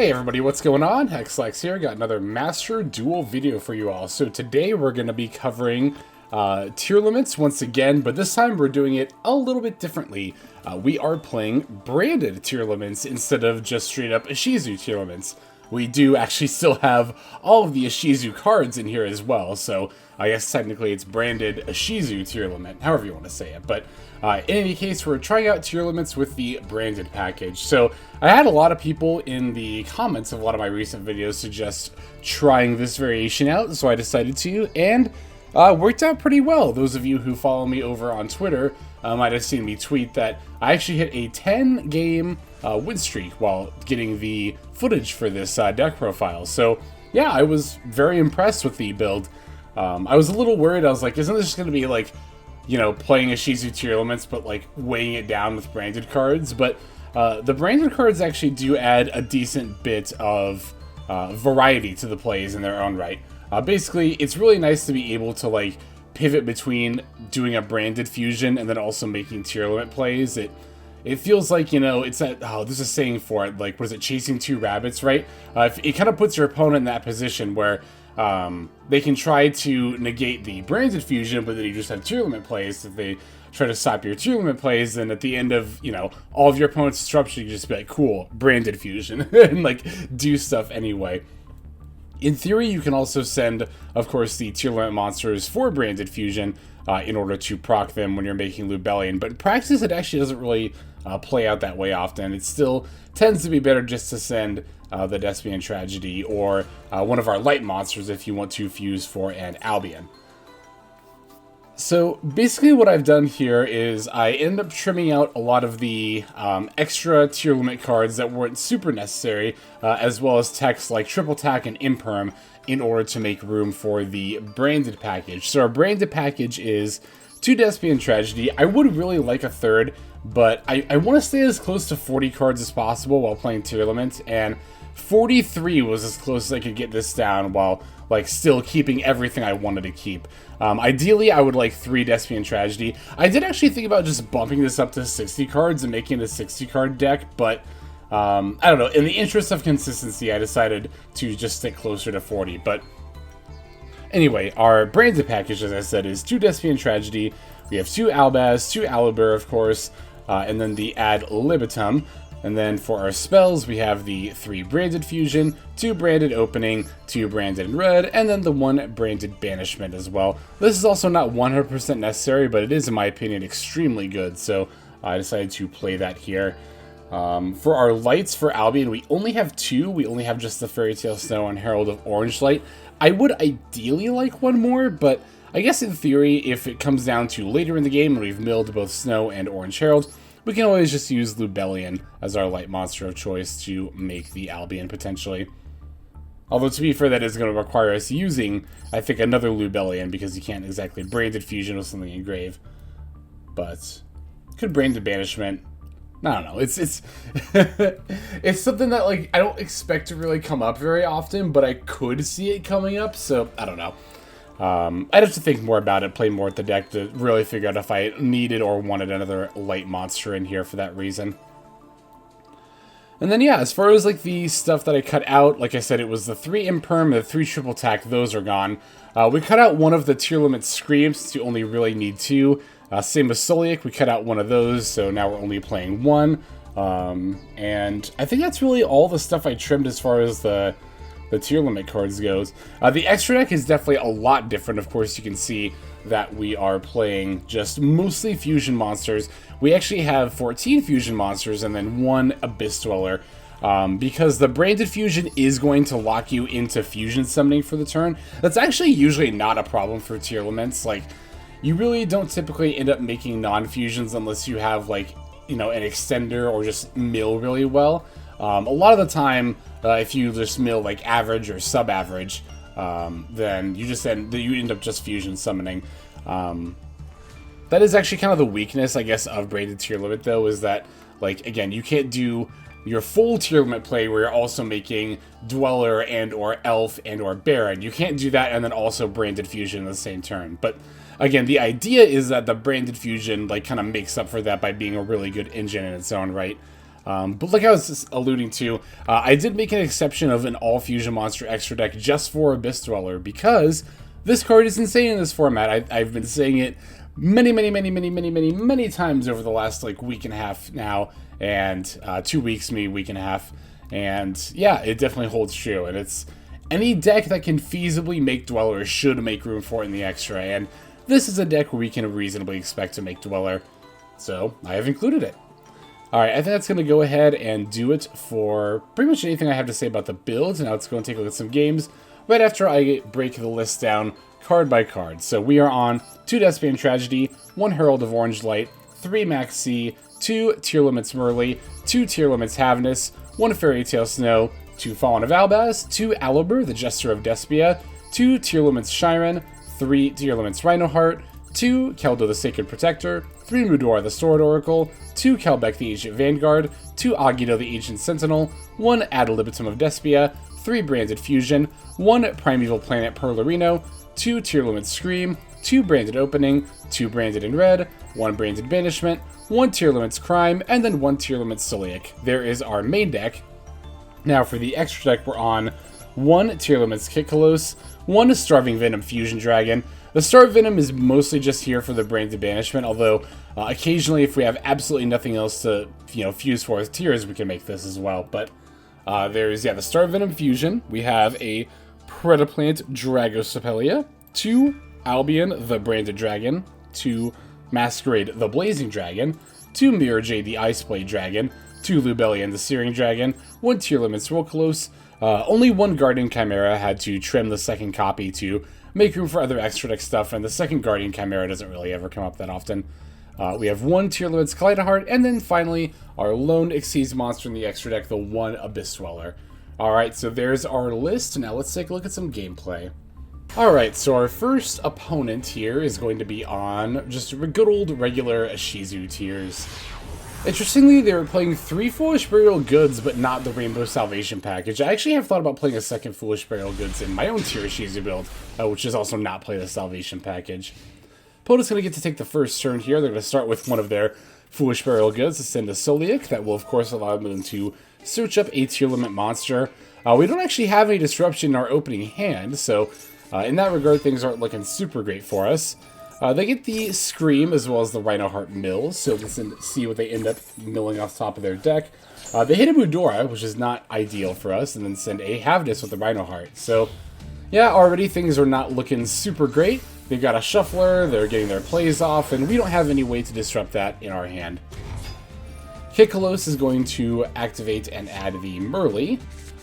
Hey everybody, what's going on? Hexlex here, got another Master Duel video for you all. So today we're going to be covering Tearlaments once again, but this time we're doing it a little bit differently. We are playing branded Tearlaments instead of just straight up Ishizu Tearlaments. We do actually still have all of the Ishizu cards in here as well, so I guess technically it's branded Ishizu Tearlament, however you want to say it. But in any case, we're trying out Tearlaments with the branded package. So I had a lot of people in the comments of a lot of my recent videos suggest trying this variation out, so I decided to, and worked out pretty well. Those of you who follow me over on Twitter might have seen me tweet that I actually hit a 10-game win streak while getting the footage for this deck profile. So yeah, I was very impressed with the build. I was a little worried. I was like, isn't this just going to be like, you know, playing Ishizu Tearlaments, but like weighing it down with branded cards? But the branded cards actually do add a decent bit of variety to the plays in their own right. Basically, it's really nice to be able to like pivot between doing a branded fusion and then also making Tearlament plays. It feels like, you know, it's that, oh, there's a saying for it, like, what is it, chasing two rabbits, right? It kind of puts your opponent in that position where they can try to negate the branded fusion, but then you just have Tearlament plays. If they try to stop your Tearlament plays, then at the end of, you know, all of your opponent's disruption, you can just be like, cool, branded fusion, and like, do stuff anyway. In theory, you can also send, of course, the Tearlaments monsters for branded fusion in order to proc them when you're making Lubellion, but in practice, it actually doesn't really play out that way often. It still tends to be better just to send the Despian Tragedy or one of our light monsters if you want to fuse for an Albion. So basically what I've done here is I end up trimming out a lot of the extra Tearlaments cards that weren't super necessary, as well as techs like Triple Tack and Imperm in order to make room for the branded package. So our branded package is 2 Despian Tragedy. I would really like a third, but I want to stay as close to 40 cards as possible while playing Tearlaments, and 43 was as close as I could get this down while like still keeping everything I wanted to keep. Ideally, I would like 3 Despian Tragedy. I did actually think about just bumping this up to 60 cards and making it a 60 card deck, but I don't know. In the interest of consistency, I decided to just stick closer to 40. But anyway, our branded package, as I said, is 2 Despian Tragedy. We have 2 Albaz, 2 Alibur, of course, and then the Ad Libitum. And then for our spells, we have the 3 branded fusion, 2 branded opening, 2 branded in red, and then the 1 branded banishment as well. This is also not 100% necessary, but it is, in my opinion, extremely good. So I decided to play that here. For our lights for Albion, we only have 2. We only have just the Fairy Tale Snow and Herald of Orange Light. I would ideally like 1 more, but I guess in theory, if it comes down to later in the game and we've milled both Snow and Orange Herald, we can always just use Lubellion as our light monster of choice to make the Albion, potentially. Although, to be fair, that is going to require us using, I think, another Lubellion, because you can't exactly branded fusion with something engraved. But, could branded banishment. I don't know. It's it's something that, like, I don't expect to really come up very often, but I could see it coming up, so I don't know. I'd have to think more about it, play more with the deck to really figure out if I needed or wanted another light monster in here for that reason. And then, yeah, as far as like the stuff that I cut out, like I said, it was the 3 Imperm and the 3 Triple Tack. Those are gone. We cut out one of the Tearlaments Scream, since you only really need 2. Same with Sulliek, we cut out one of those, so now we're only playing 1. And I think that's really all the stuff I trimmed as far as the Tearlaments cards goes. The extra deck is definitely a lot different. Of course, you can see that we are playing just mostly fusion monsters. We actually have 14 fusion monsters and then 1 Abyss Dweller. Because the branded fusion is going to lock you into fusion summoning for the turn. That's actually usually not a problem for Tearlaments. Like, you really don't typically end up making non-fusions unless you have, like, you know, an extender or just mill really well. A lot of the time, if you just mill like average or sub-average, then you end up just fusion summoning. That is actually kind of the weakness, I guess, of branded Tearlaments, though, is that, like, again, you can't do your full Tearlaments play where you're also making Dweller and or Elf and or Baron. You can't do that and then also branded fusion in the same turn. But again, the idea is that the branded fusion like kind of makes up for that by being a really good engine in its own right. But like I was alluding to, I did make an exception of an all-fusion monster extra deck just for Abyss Dweller, because this card is insane in this format. I've been saying it many times over the last like week and a half now, and 2 weeks, maybe week and a half, and yeah, it definitely holds true. And it's any deck that can feasibly make Dweller should make room for it in the extra, and this is a deck where we can reasonably expect to make Dweller, so I have included it. Alright, I think that's going to go ahead and do it for pretty much anything I have to say about the build. Now let's go and take a look at some games right after I break the list down card by card. So we are on 2 Deathspan Tragedy, 1 Herald of Orange Light, 3 Maxx, 2 Tearlaments Merrli, 2 Tearlaments Havnis, 1 Fairy Tale Snow, 2 Fallen of Albaz, 2 Alibur, the Jester of Despia, 2 Tearlaments Scheiren, 3 Tearlaments Reinoheart, 2 Keldo the Sacred Protector, 3 Mudora the Sword Oracle, 2 Kelbek the Ancient Vanguard, 2 Agido the Ancient Sentinel, 1 Ad Libitum of Despia, 3 Branded Fusion, 1 Primeval Planet Perlerino, 2 Tearlaments Scream, 2 Branded Opening, 2 Branded in Red, 1 Branded Banishment, 1 Tearlaments Cryme, and then 1 Tearlaments Sulliek. There is our main deck. Now for the extra deck, we're on 1 Tearlaments Kitkallos, 1 Starving Venom Fusion Dragon. The Starved Venom is mostly just here for the Branded Banishment, although occasionally if we have absolutely nothing else to fuse for with Tears, we can make this as well. But there's, the Starved Venom Fusion. We have a Predaplant Dragostapelia, 2 Albion the Branded Dragon, 2 Masquerade the Blazing Dragon, 2 Mirror Jade the Iceblade Dragon, 2 Lubellion the Searing Dragon, 1 Tearlaments Rulkallos. Only 1 Guardian Chimera. Had to trim the second copy to make room for other extra deck stuff, and the second Guardian Chimera doesn't really ever come up that often. We have 1 Tearlaments Kaliedo-Heart, and then finally our lone Xyz monster in the extra deck, the 1 Abyss Dweller. Alright, so there's our list. Now let's take a look at some gameplay. Alright, so our first opponent here is going to be on just good old regular Ishizu tiers. Interestingly, they were playing 3 Foolish Burial Goods, but not the Rainbow Salvation package. I actually have thought about playing a second Foolish Burial Goods in my own tier Ishizu build, which is also not play the Salvation package. Opponent's going to get to take the first turn here. They're going to start with one of their Foolish Burial Goods to send a Sulliek. That will, of course, allow them to search up a Tearlament monster. We don't actually have any disruption in our opening hand, so in that regard, things aren't looking super great for us. They get the Scream as well as the Reinoheart mills, so let's see what they end up milling off top of their deck. They hit a Mudora, which is not ideal for us, and then send a Havnis with the Reinoheart. So, yeah, already things are not looking super great. They've got a Shuffler, they're getting their plays off, and we don't have any way to disrupt that in our hand. Kitkallos is going to activate and add the Merrli.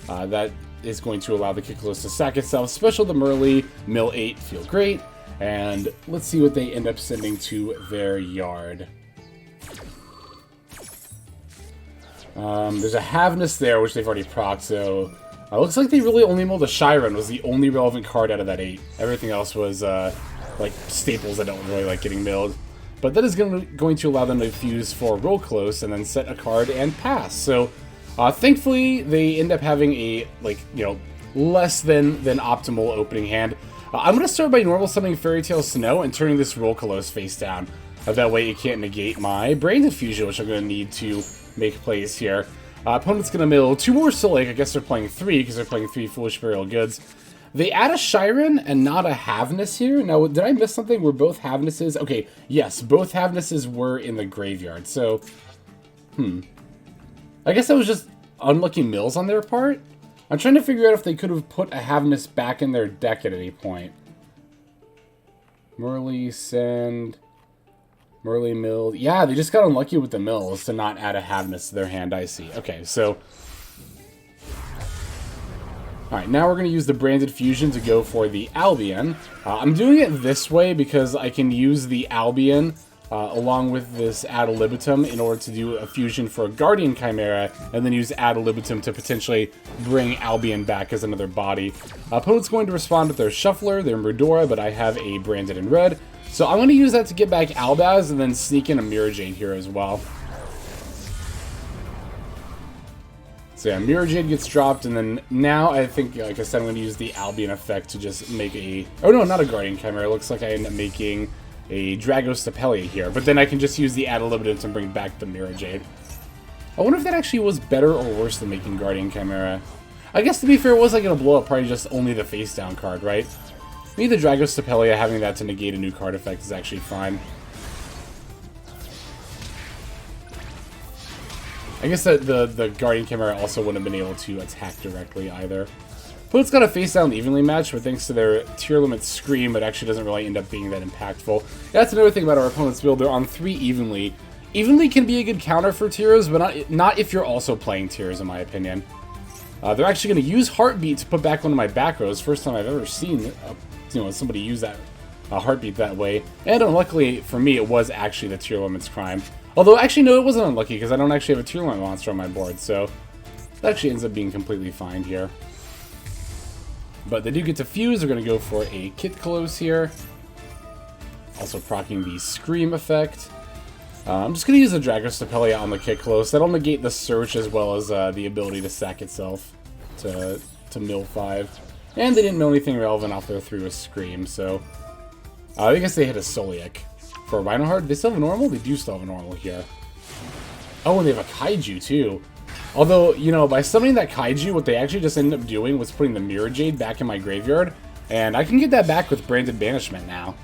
That is going to allow the Kitkallos to sack itself. Special the Merrli, mill 8, feel great. And let's see what they end up sending to their yard. There's a Havnis there, which they've already procced, so looks like they really only milled a Scheiren. Was the only relevant card out of that 8. Everything else was like staples that don't really like getting milled. But that is going to allow them to fuse for Rulkallos and then set a card and pass. So thankfully, they end up having a less than optimal opening hand. I'm going to start by normal summoning Fairy Tale Snow and turning this Rulkallos face down. That way it can't negate my Branded Fusion, which I'm going to need to make plays here. Opponent's going to mill 2 more Sulliek. I guess they're playing 3 because they're playing 3 Foolish Burial Goods. They add a Scheiren and not a Havnis here. Now, did I miss something? Were both Havnises? Okay, yes, both Havnises were in the graveyard. So, I guess that was just unlucky mills on their part. I'm trying to figure out if they could have put a Havnis back in their deck at any point. Merrli, send... Merrli milled. Yeah, they just got unlucky with the mills to not add a Havnis to their hand, I see. Okay, so... Alright, now we're going to use the Branded Fusion to go for the Albion. I'm doing it this way because I can use the Albion along with this Ad Libitum in order to do a fusion for a Guardian Chimera, and then use Ad Libitum to potentially bring Albion back as another body. Opponent's going to respond with their Shuffler, their Mudora, but I have a Branded in Red. So I'm going to use that to get back Albaz and then sneak in a Mirror Jade here as well. So yeah, Mirror Jade gets dropped, and then now I think, like I said, I'm going to use the Albion effect to just make a... Oh no, not a Guardian Chimera. It looks like I end up making a Dragostapelia here, but then I can just use the Ad Libitum to bring back the Mirror Jade. I wonder if that actually was better or worse than making Guardian Chimera. I guess, to be fair, it wasn't going to blow up probably just only the face-down card, right? Maybe the Dragostapelia, having that to negate a new card effect is actually fine. I guess that the Guardian Chimera also wouldn't have been able to attack directly either. Opponent's got a face-down evenly match, but thanks to their Tearlaments Scream, it actually doesn't really end up being that impactful. That's another thing about our opponent's build. They're on 3 evenly. Evenly can be a good counter for Tears, but not if you're also playing Tears, in my opinion. They're actually going to use Heartbeat to put back one of my back rows. First time I've ever seen somebody use that Heartbeat that way. And unluckily for me, it was actually the Tearlaments Cryme. Although, actually, no, it wasn't unlucky, because I don't actually have a Tearlament monster on my board, so that actually ends up being completely fine here. But they do get to fuse. They're going to go for a Kitkallos here. Also proccing the Scream effect. I'm just going to use the Dragostapelia on the Kitkallos. That'll negate the search as well as the ability to sack itself to mill 5. And they didn't mill anything relevant off their 3 with Scream, so I guess they hit a Sulliek. For a Reinoheart, do they still have a normal? They do still have a normal here. Oh, and they have a Kaiju too. Although, you know, by summoning that Kaiju, what they actually just ended up doing was putting the Mirror Jade back in my graveyard. And I can get that back with Branded Banishment now.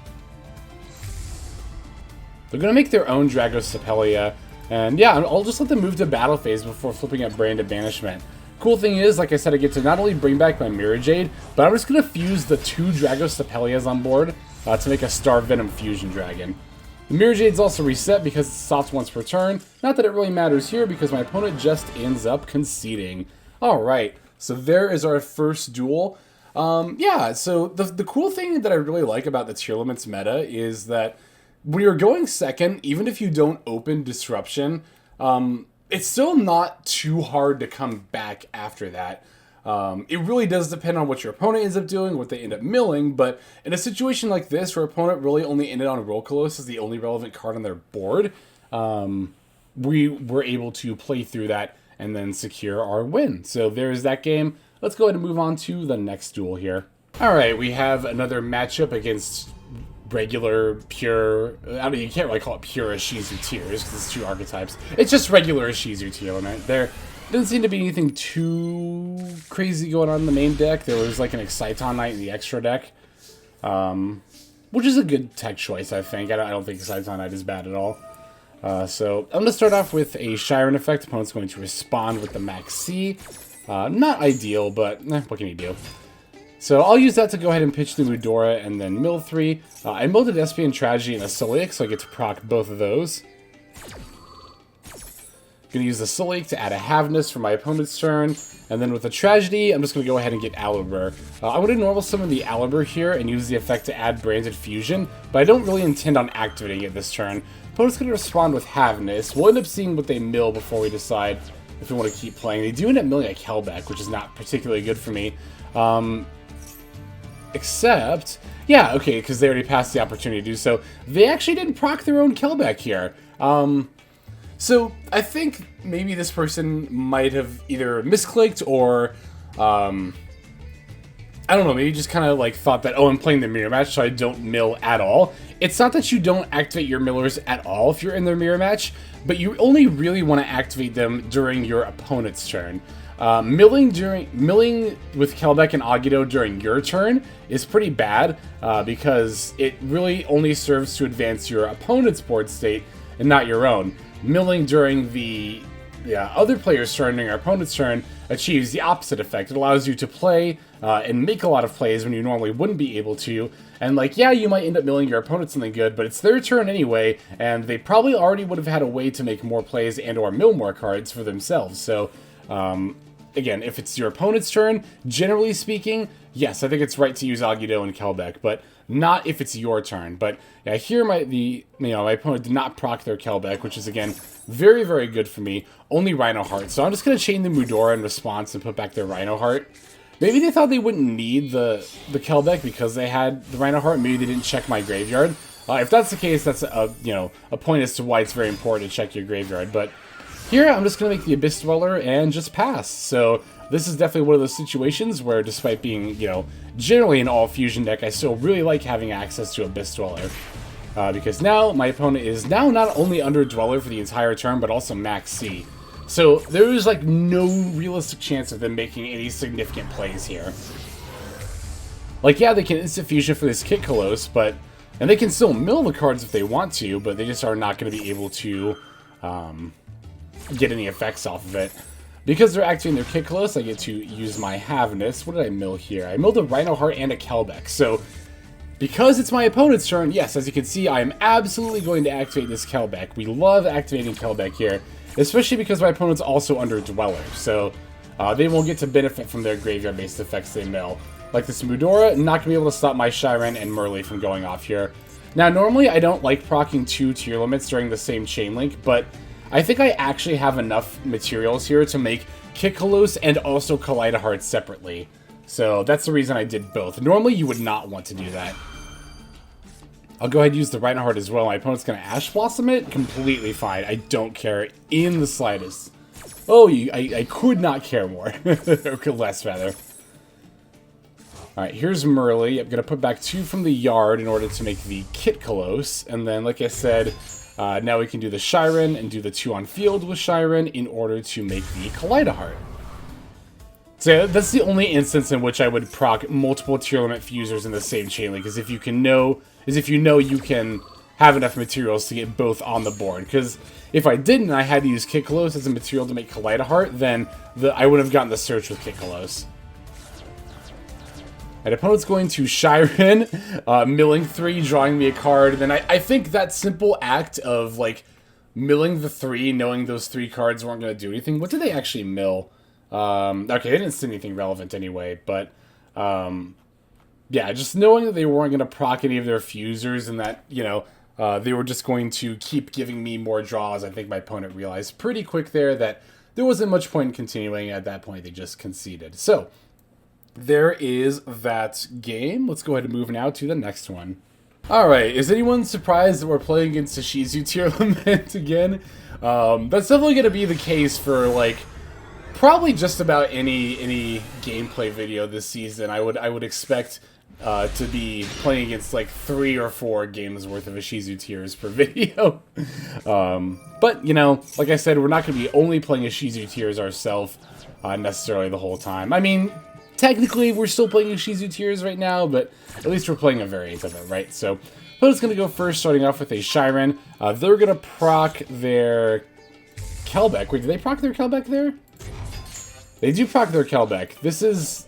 They're going to make their own Dragostapelia. And yeah, I'll just let them move to battle phase before flipping up Branded Banishment. Cool thing is, like I said, I get to not only bring back my Mirror Jade, but I'm just going to fuse the 2 Dragostapelias on board to make a Star Venom Fusion Dragon. The Mirror Jade's also reset because it's soft once per turn. Not that it really matters here because my opponent just ends up conceding. Alright, so there is our first duel. Yeah, so the cool thing that I really like about the Tearlaments meta is that when you're going second, even if you don't open Disruption, it's still not too hard to come back after that. It really does depend on what your opponent ends up doing, what they end up milling, but in a situation like this where opponent really only ended on Rulkallos as the only relevant card on their board, we were able to play through that and then secure our win. So there's that game. Let's go ahead and move on to the next duel here. Alright, we have another matchup against regular, pure, I mean, you can't really call it pure Ishizu Tears because it's 2 archetypes. It's just regular Ishizu Tearlament. There didn't seem to be anything too crazy going on in the main deck. There was like an Exciton Knight in the extra deck, which is a good tech choice, I think. I don't think Exciton Knight is bad at all. So I'm going to start off with a Scheiren effect. Opponent's going to respond with the Maxx. Not ideal, but what can you do? So I'll use that to go ahead and pitch the Mudora and then mill 3. I milled a Despian Tragedy and a Sulliek, so I get to proc both of those. Gonna use the Sulliek to add a Havnis for my opponent's turn, and then with the Tragedy, I'm just gonna go ahead and get Alibur. I'm gonna normal summon the Alibur here and use the effect to add Branded Fusion, but I don't really intend on activating it this turn. Opponent's gonna respond with Havnis. We'll end up seeing what they mill before we decide if we want to keep playing. They do end up milling a Kelbek, which is not particularly good for me. Except, yeah, okay, because they already passed the opportunity to do so. They actually didn't proc their own Kelbek here. So I think maybe this person might have either misclicked or, I don't know, maybe just kind of like thought that, oh, I'm playing the mirror match, so I don't mill at all. It's not that you don't activate your millers at all if you're in their mirror match, but you only really want to activate them during your opponent's turn. Milling with Kelbek and Agido during your turn is pretty bad because it really only serves to advance your opponent's board state and not your own. Milling during the other player's turn during our opponent's turn achieves the opposite effect. It allows you to play and make a lot of plays when you normally wouldn't be able to. And like, yeah, you might end up milling your opponent something good, but it's their turn anyway, and they probably already would have had a way to make more plays and or mill more cards for themselves. So, again, if it's your opponent's turn, generally speaking, yes, I think it's right to use Agido and Kelbek, but not if it's your turn. But yeah, here my opponent did not proc their Kelbek, which is again very, very good for me. Only Reinoheart, so I'm just gonna chain the Mudora in response and put back their Reinoheart. Maybe they thought they wouldn't need the Kelbek because they had the Reinoheart. Maybe they didn't check my graveyard. If that's the case, that's a point as to why it's very important to check your graveyard. But here, I'm just going to make the Abyss Dweller and just pass. So this is definitely one of those situations where, despite being, generally an all-fusion deck, I still really like having access to Abyss Dweller. Because now, my opponent is now not only under Dweller for the entire turn, but also Maxx. So there's like no realistic chance of them making any significant plays here. Like, yeah, they can instant fusion for this Kitkallos, but... And they can still mill the cards if they want to, but they just are not going to be able to get any effects off of it. Because they're activating their Kitkallos, I get to use my Havnis. What did I mill here? I milled a Reinoheart and a Kelbek. So, because it's my opponent's turn, yes, as you can see, I am absolutely going to activate this Kelbek. We love activating Kelbek here, especially because my opponent's also under Dweller. So, they won't get to benefit from their graveyard-based effects they mill. Like this Mudora, not going to be able to stop my Scheiren and Merrli from going off here. Now, normally I don't like proccing 2 Tearlaments during the same chain link, but I think I actually have enough materials here to make Kitkallos and also Kaliedo-Heart separately. So that's the reason I did both. Normally you would not want to do that. I'll go ahead and use the Reinoheart as well. My opponent's going to Ash Blossom it. Completely fine. I don't care in the slightest. Oh, I could not care more. Or less, rather. Alright, here's Merrli. I'm going to put back 2 from the yard in order to make the Kitkallos. And then, like I said, now we can do the Scheiren and do the 2 on field with Scheiren in order to make the Kaliedo-Heart. So that's the only instance in which I would proc multiple Tearlament fusers in the same chain link, is if you know you can have enough materials to get both on the board. Because if I didn't, I had to use Kitkallos as a material to make Kaliedo-Heart, then I would have gotten the search with Kitkallos. And opponent's going to Scheiren, milling 3, drawing me a card. And then I think that simple act of, like, milling the 3, knowing those 3 cards weren't going to do anything. What did they actually mill? Okay, they didn't send anything relevant anyway, but, yeah, just knowing that they weren't going to proc any of their fusers and that, you know, they were just going to keep giving me more draws, I think my opponent realized pretty quick there that there wasn't much point in continuing. At that point, they just conceded. So, there is that game. Let's go ahead and move now to the next one. Alright, is anyone surprised that we're playing against Ishizu Tearlament again? That's definitely going to be the case for, like, probably just about any gameplay video this season. I would expect to be playing against, like, 3 or 4 games worth of Ishizu Tears per video. But, you know, like I said, we're not going to be only playing Ishizu Tears ourselves necessarily the whole time. I mean... Technically, we're still playing Ishizu Tears right now, but at least we're playing a variant of it, right? So, opponent's going to go first, starting off with a Scheiren. They're going to proc their Kelbek. Wait, did they proc their Kelbek there? They do proc their Kelbek. This is...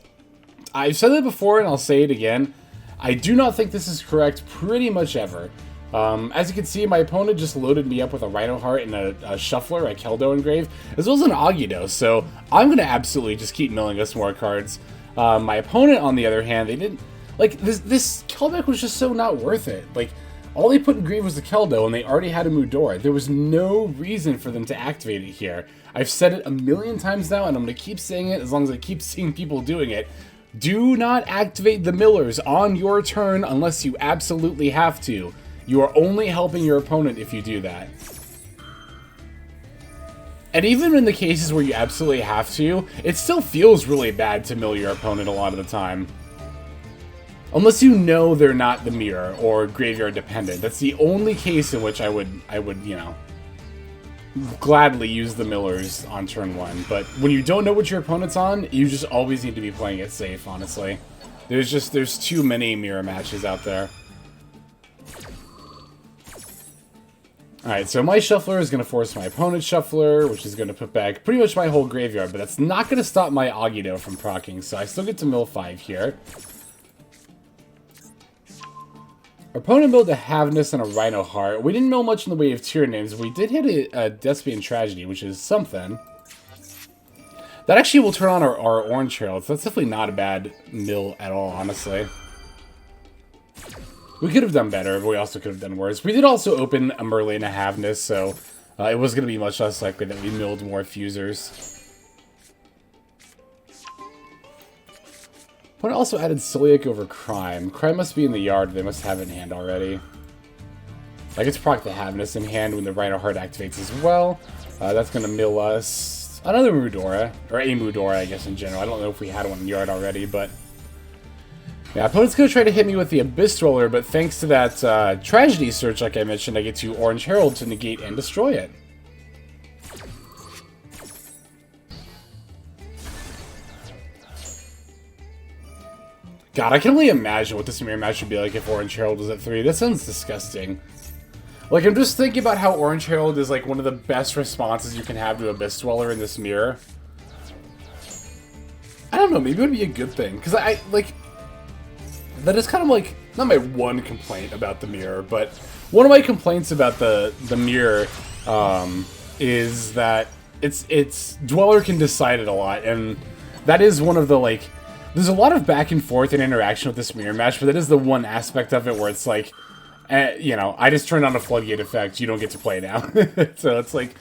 I've said it before, and I'll say it again. I do not think this is correct pretty much ever. As you can see, my opponent just loaded me up with a Reinoheart and a Shuffler, a Keldo engrave, as well as an Agido, so I'm going to absolutely just keep milling us more cards. My opponent, on the other hand, they didn't... Like, this Kelbek was just so not worth it. Like, all they put in grave was the Keldo, and they already had a Mudora. There was no reason for them to activate it here. I've said it a million times now, and I'm going to keep saying it as long as I keep seeing people doing it. Do not activate the millers on your turn unless you absolutely have to. You are only helping your opponent if you do that. And even in the cases where you absolutely have to, it still feels really bad to mill your opponent a lot of the time. Unless you know they're not the mirror or graveyard dependent. That's the only case in which I would, you know, gladly use the millers on turn 1. But when you don't know what your opponent's on, you just always need to be playing it safe, honestly. There's too many mirror matches out there. Alright, so my Shuffler is going to force my opponent's Shuffler, which is going to put back pretty much my whole graveyard, but that's not going to stop my Agido from proccing, so I still get to mill 5 here. Our opponent milled a Havnis and a Reinoheart. We didn't mill much in the way of tier names, but we did hit a Despian Tragedy, which is something. That actually will turn on our Orange Herald, so that's definitely not a bad mill at all, honestly. We could have done better, but we also could have done worse. We did also open a Merrli and a Havnis, so it was going to be much less likely that we milled more fusers. Opponent also added Sulliek over Cryme. Cryme must be in the yard. They must have it in hand already. I get to proc the Havnis in hand when the Reinoheart activates as well. That's going to mill us another Mudora, or a Mudora, I guess, in general. I don't know if we had one in the yard already, but... Yeah, opponent's going to try to hit me with the Abyss Roller, but thanks to that Tragedy Search, like I mentioned, I get to Orange Herald to negate and destroy it. God, I can only imagine what this mirror match would be like if Orange Herald was at 3. That sounds disgusting. Like, I'm just thinking about how Orange Herald is, like, one of the best responses you can have to Abyss Dweller in this mirror. I don't know, maybe it would be a good thing. Because like, that is kind of, like, not my one complaint about the mirror, but one of my complaints about the mirror, is that it's Dweller can decide it a lot, and that is one of the, like, there's a lot of back and forth and interaction with this mirror match, but that is the one aspect of it where it's like, you know, I just turned on a floodgate effect, you don't get to play now. So it's like,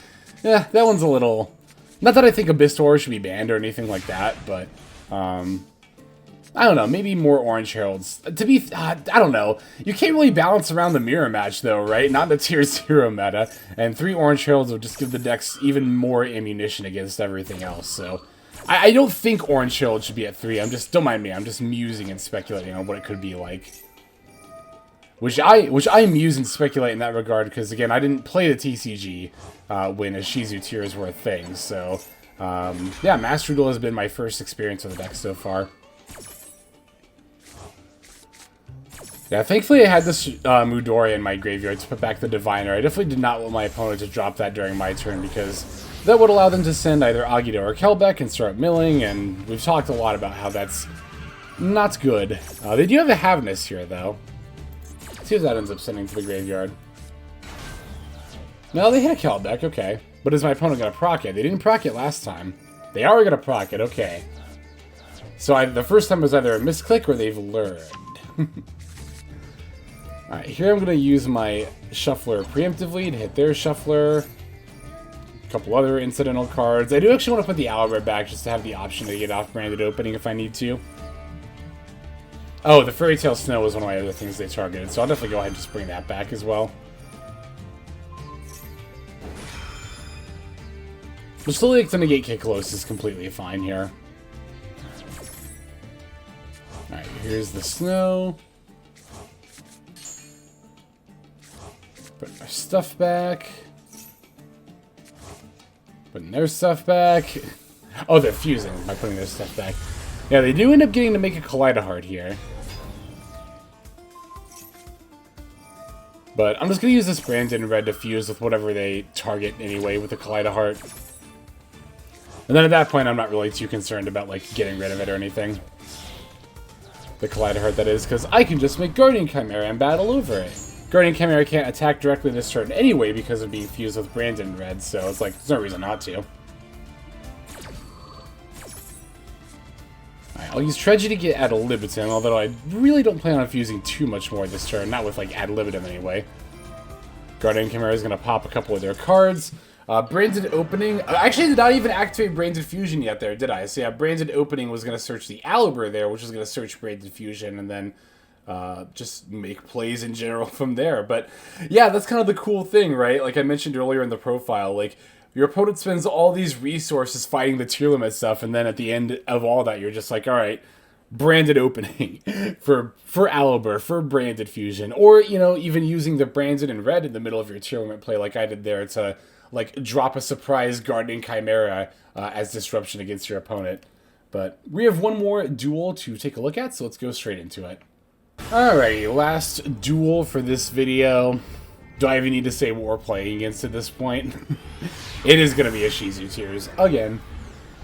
yeah, that one's a little, not that I think Abyss Dweller should be banned or anything like that, but, I don't know, maybe more Orange Heralds. To be, I don't know, you can't really balance around the mirror match though, right? Not in the tier 0 meta, and 3 Orange Heralds will just give the decks even more ammunition against everything else, so I don't think Orange Herald should be at 3. Don't mind me, I'm just musing and speculating on what it could be like. Which I muse and speculate in that regard, because again, I didn't play the TCG when Ishizu tiers were a thing, so yeah, Master Duel has been my first experience with the deck so far. Yeah, thankfully I had this Mudora in my graveyard to put back the Diviner. I definitely did not want my opponent to drop that during my turn, because that would allow them to send either Agido or Kelbek and start milling, and we've talked a lot about how that's not good. They do have a Havnis here, though. Let's see if that ends up sending to the graveyard. No, they hit a Kelbek, okay. But is my opponent going to proc it? They didn't proc it last time. They are going to proc it, okay. So the first time was either a misclick or they've learned. Alright, here I'm going to use my Shuffler preemptively to hit their Shuffler. Couple other incidental cards. I do actually want to put the Owlbear back just to have the option to get off branded opening if I need to. Oh, the Fairy Tale Snow was one of my other things they targeted, so I'll definitely go ahead and just bring that back as well. The Sulliek to negate Kitkallos is completely fine here. Alright, here's the snow. Put our stuff back. Putting their stuff back. Oh, they're fusing by putting their stuff back. Yeah, they do end up getting to make a Kaliedo-Heart here. But I'm just going to use this Branded in red to fuse with whatever they target anyway with the Kaliedo-Heart. And then at that point, I'm not really too concerned about, like, getting rid of it or anything. The Kaliedo-Heart, that is, because I can just make Guardian Chimera and battle over it. Guardian Chimera can't attack directly this turn anyway because of being fused with Branded in red, so it's like, there's no reason not to. Alright, I'll use Tragedy to get Ad Libitum, although I really don't plan on fusing too much more this turn, not with, like, Ad Libitum anyway. Guardian Chimera is going to pop a couple of their cards. Branded Opening, I actually did not even activate Branded Fusion yet there, did I? So yeah, Branded Opening was going to search the Owlbear there, which was going to search Branded Fusion, and then just make plays in general from there. But yeah, that's kind of the cool thing, right? Like I mentioned earlier in the profile, like your opponent spends all these resources fighting the Tearlaments stuff, and then at the end of all that, you're just like, all right, Branded Opening for Owlbear, for Branded Fusion, or, you know, even using the Branded in red in the middle of your Tearlament play like I did there to, like, drop a surprise Guardian Chimera as disruption against your opponent. But we have one more duel to take a look at, so let's go straight into it. Alrighty, last duel for this video. Do I even need to say what we're playing against at this point? It is going to be Ishizu tiers again.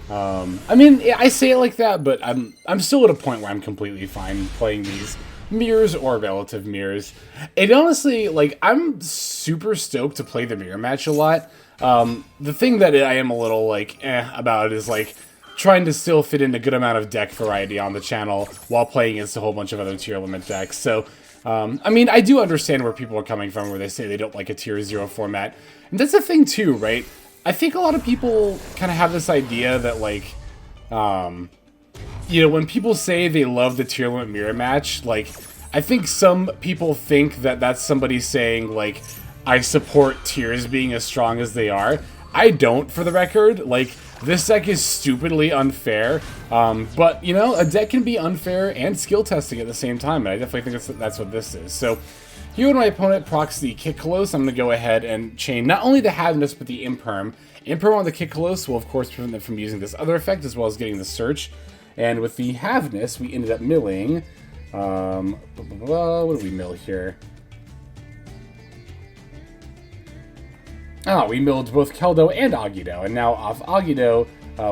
I mean, I say it like that, but I'm still at a point where I'm completely fine playing these mirrors or relative mirrors. And honestly, like, I'm super stoked to play the mirror match a lot. The thing that I am a little, like, about is, like, trying to still fit in a good amount of deck variety on the channel while playing against a whole bunch of other Tearlament decks. So, I mean, I do understand where people are coming from where they say they don't like a tier 0 format. And that's the thing, too, right? I think a lot of people kind of have this idea that, like, you know, when people say they love the Tearlaments mirror match, like, I think some people think that that's somebody saying, like, I support tiers being as strong as they are. I don't, for the record. Like, this deck is stupidly unfair, but, you know, a deck can be unfair and skill testing at the same time, and I definitely think that's what this is. So, here when my opponent procs the Kitkallos, I'm going to go ahead and chain not only the Havnis, but the Imperm. Imperm on the Kitkallos will, of course, prevent them from using this other effect, as well as getting the Search. And with the Havnis, we ended up milling What do we mill here? Oh, we milled both Keldo and Agido, and now off Agido,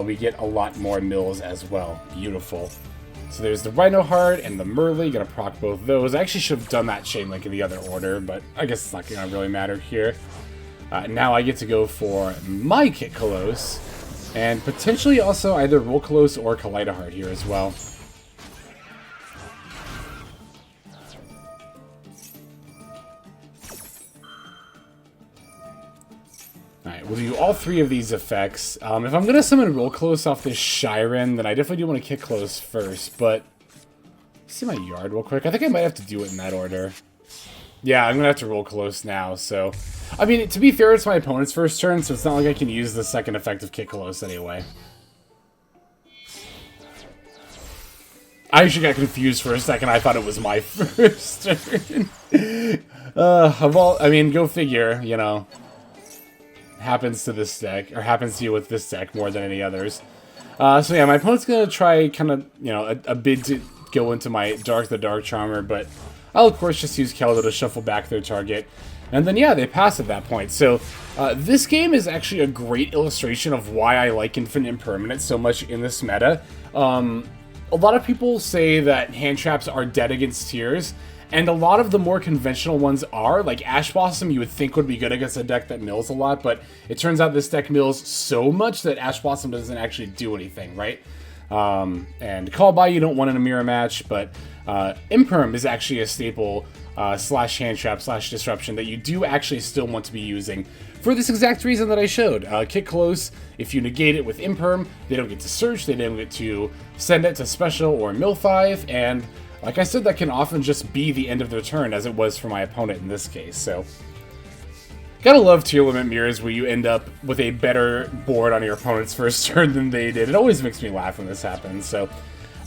we get a lot more mills as well. Beautiful. So there's the Reinoheart and the Merrli, gonna proc both those. I actually should have done that chain link in the other order, but I guess it's not gonna really matter here. Now I get to go for my Kitkallos, and potentially also either Rulkallos or Kaliedo-Heart here as well. Alright, we'll do all three of these effects. If I'm going to summon Rulkallos off this Scheiren, then I definitely do want to Kitkallos first, but... see my yard real quick. I think I might have to do it in that order. Yeah, I'm going to have to Rulkallos now, so... I mean, to be fair, it's my opponent's first turn, so it's not like I can use the second effect of Kitkallos anyway. I actually got confused for a second. I thought it was my first turn. I mean, go figure, you know. Happens to this deck, or happens to you with this deck more than any others. So yeah, my opponent's going to try kind of, you know, a bid to go into my Dark the Dark Charmer, but I'll of course just use Keldo to shuffle back their target. And then yeah, they pass at that point. So this game is actually a great illustration of why I like Infinite Impermanence so much in this meta. A lot of people say that hand traps are dead against tiers, and a lot of the more conventional ones are. Like Ash Blossom you would think would be good against a deck that mills a lot, but it turns out this deck mills so much that Ash Blossom doesn't actually do anything, right? And Call By you don't want in a mirror match, but Imperm is actually a staple slash hand trap slash disruption that you do actually still want to be using for this exact reason that I showed. Kitkallos, if you negate it with Imperm, they don't get to search, they don't get to send it to special or mill 5, and like I said, that can often just be the end of their turn, as it was for my opponent in this case. So, gotta love Tearlaments mirrors where you end up with a better board on your opponent's first turn than they did. It always makes me laugh when this happens. So,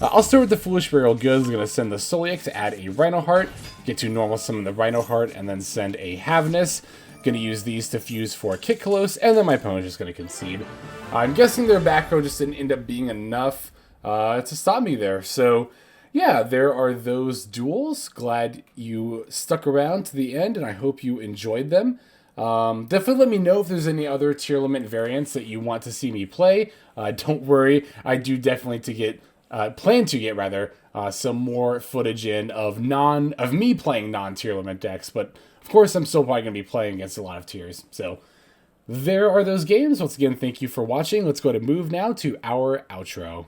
I'll start with the Foolish Burial Goods. I'm going to send the Sulliek to add a Reinoheart, get to normal summon the Reinoheart, and then send a Havnis. Going to use these to fuse for Kitkallos, and then my opponent's just going to concede. I'm guessing their back row just didn't end up being enough to stop me there. So, yeah, there are those duels. Glad you stuck around to the end, and I hope you enjoyed them. Definitely let me know if there's any other Tearlaments variants that you want to see me play. Don't worry, I do definitely plan to get some more footage in of me playing non-Tearlaments decks, but of course I'm still probably going to be playing against a lot of tiers. So there are those games. Once again, thank you for watching. Let's go to move now to our outro.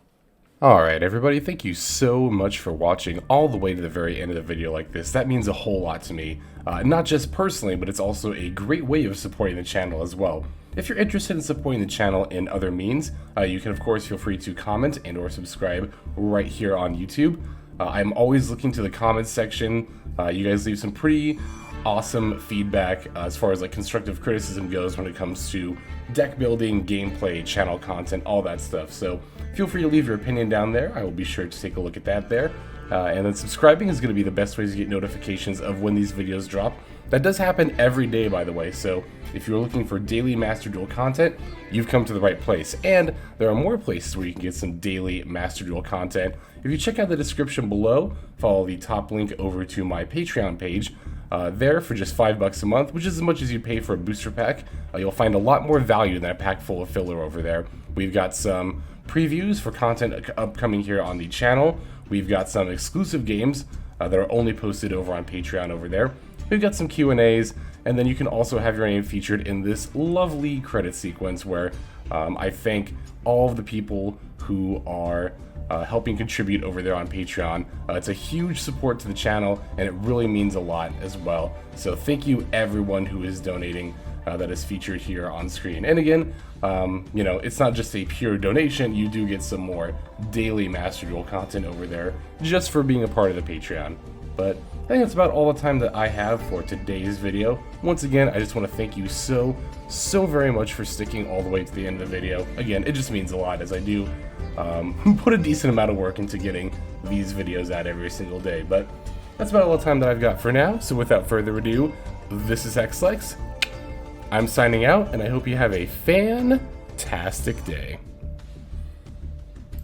Alright everybody, thank you so much for watching all the way to the very end of the video like this. That means a whole lot to me. Not just personally, but it's also a great way of supporting the channel as well. If you're interested in supporting the channel in other means, you can of course feel free to comment and or subscribe right here on YouTube. I'm always looking to the comments section. You guys leave some pretty awesome feedback as far as like constructive criticism goes when it comes to deck building, gameplay, channel content, all that stuff. So feel free to leave your opinion down there. I will be sure to take a look at that there. And then subscribing is going to be the best way to get notifications of when these videos drop. That does happen every day, by the way, so if you're looking for daily Master Duel content, you've come to the right place. And there are more places where you can get some daily Master Duel content. If you check out the description below, follow the top link over to my Patreon page. There for just $5 a month, which is as much as you pay for a booster pack. You'll find a lot more value than a pack full of filler over there. We've got some previews for content upcoming here on the channel. We've got some exclusive games that are only posted over on Patreon over there. We've got some Q&As, and then you can also have your name featured in this lovely credit sequence where I thank all of the people who are helping contribute over there on Patreon. It's a huge support to the channel, and it really means a lot as well. So thank you everyone who is donating that is featured here on screen. And again, you know, it's not just a pure donation. You do get some more daily Master Duel content over there just for being a part of the Patreon. But I think that's about all the time that I have for today's video. Once again, I just want to thank you so very much for sticking all the way to the end of the video. Again, it just means a lot, as I do put a decent amount of work into getting these videos out every single day. But that's about all the time that I've got for now. So without further ado, this is Xlex. I'm signing out, and I hope you have a fantastic day.